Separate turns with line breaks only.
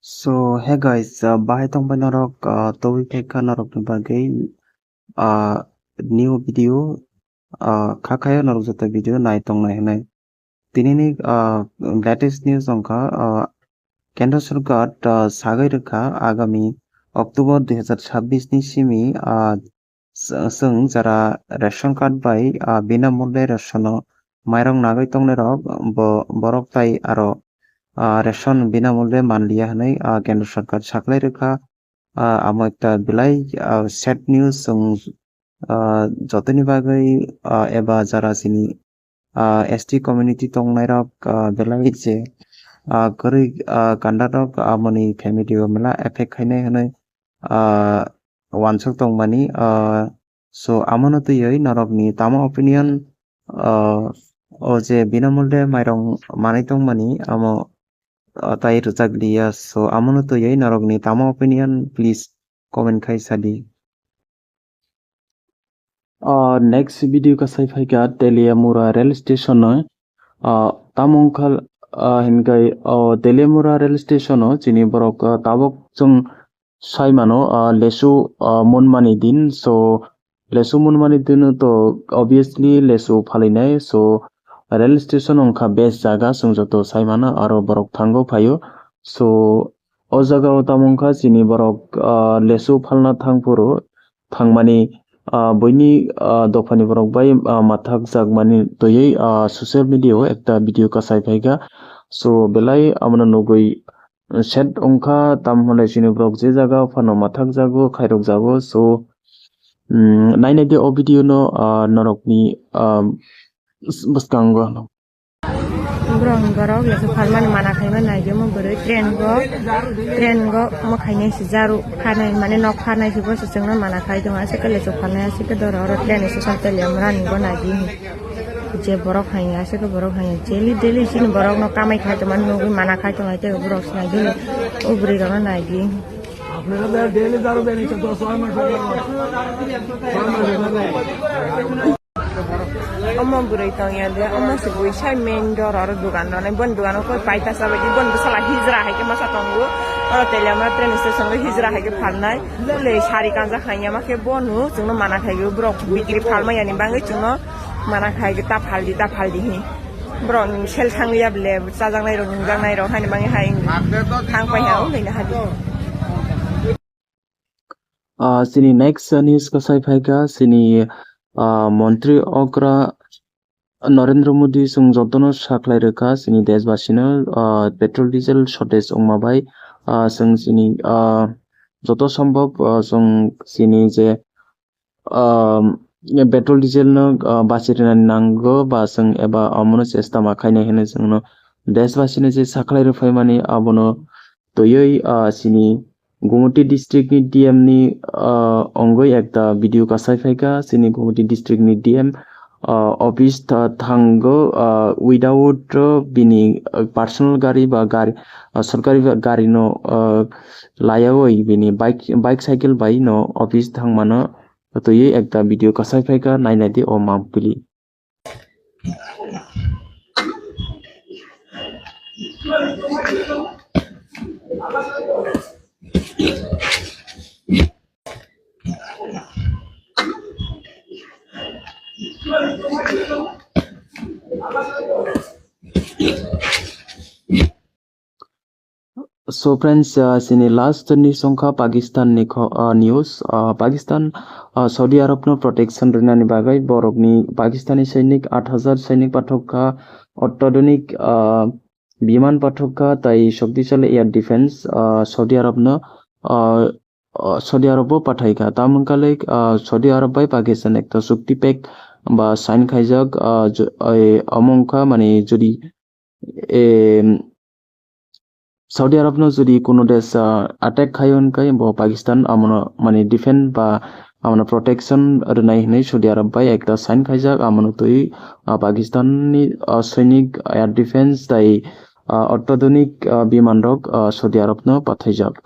So, hey guys, bahay tong panorok, towi peka norok ni bagay, uh, new video, kakayo norok jata video nai tong nai nai. Tinini, latest news ongka, কেন্দ্র সরকার সাগাই রেখা আগামী October 2026 ni simi sung jara ration card bai binamulye ration mairong nagai tongne rok borok tai aro ration বিনামূল্যে মানলিয়া হনাই কেন্দ্র সরকার সাকলাই রেখা amo ekta belai sad news sung jotoni bagai eba jara sini ST community tongnai rok belai je koroi kanda rok amoni family o mela effect khainai hanai wansok tongmani so amono tuyoi norok ni tama opinion o je binamulye mairong manai tongmani amo tai rujak liya so amono tuyoi norok ni tama opinion please comment khai sadi next video ka sai phaika Teliamura rail station no tamongkhal hinkai Teliamura rail station no chini borok tabok chung saimano lesu monmani din so lesu monmani din to obviously lesu phalinai so rail station ongkha best jaga sungjoto saimana aro borok thango phayo so o jaga o tamongkha chini borok lesu phalna thangpuro thangmani boini dofani borok bai mathak jagmani toyei social media o ekta video kasai phaika so belai amna nugui set ongkha tamhole chini borok je jaga phano mathak jago khairok jago so nainai de o video no norokni buskango
Brong borok lesu phalmani mana khaima naige mo boroi train go mo khainai si jaru khanai mane nok khanai si bo sungna mana khai dong ase ke lesu phalnai ase ke dor oro train station Teliamura ni go nagi je borok khainai ase ke borok khainai daily sin borok no kamai khai to man no mana khai to ai te borok nagi ubri ro nagi আপনারা daily জারু বেনিছে তো 6 মাস Amma burai tang ya dia amma sebui sai main door aro dukan no bon dukan ko paita sabe di bon sala hijra hai ke masa tongu aro Teliamura train station ko hijra hai ke phalnai le sari kanja khaiya ma ke bonu jungno mana khai ge brok bikri phalma yani bangai jungno mana khai ge ta phaldi hi brok sel thangya ble chajangnai ro nunjangnai ro hani bangai hai thang pai ha leina hadi
sini next news ka sai phaika sini মন্ত্রী অগ্রা Narendra Modi sung jotono saklai rekha sini deshbasino petrol diesel shortage ongmabai sung sini joto সম্ভব sung sini je petrol diesel no bachirina nango ba sung eba amono chesta ma khainai hene sungno deshbasino je saklai rufai mani abono toyoi sini Gumoti district ni DM ni ongoi ekta video kasai phaika sini Gumoti district ni DM office thango without bini personal gari ba gari sarkari gari no layawoi bini bike cycle bai no office thangmano to ye ekta video kasai phaika nainai de o mampili So friends, sini last news ongkha Pakistan ni news Pakistan Saudi Arab no protection rinani bagai borok ni Pakistani sainik 8000 sainik pathokha অত্যাধুনিক বিমান পাঠকা তাই শক্তিশালী air defence Saudi Arab no Saudi আরবও পাঠাইকা তামকালে Saudi Arab বাই পাকিস্তান একটা চুক্তি পেক বা সাইন খাইজাক অমংখা মানে যদি সৌদি আরব no যদি কোনো দেশ অ্যাটাক খাইন কাই ব পাকিস্তান আমনো মানে ডিফেন্স বা আমনো প্রটেকশন রনাই হনে সৌদি আরব বাই একটা সাইন খাইজাক আমনো তৈ পাকিস্তাননি সৈনিক এয়ার ডিফেন্স তাই অত্যাধুনিক বিমান রক সৌদি আরব no পাঠাইজাক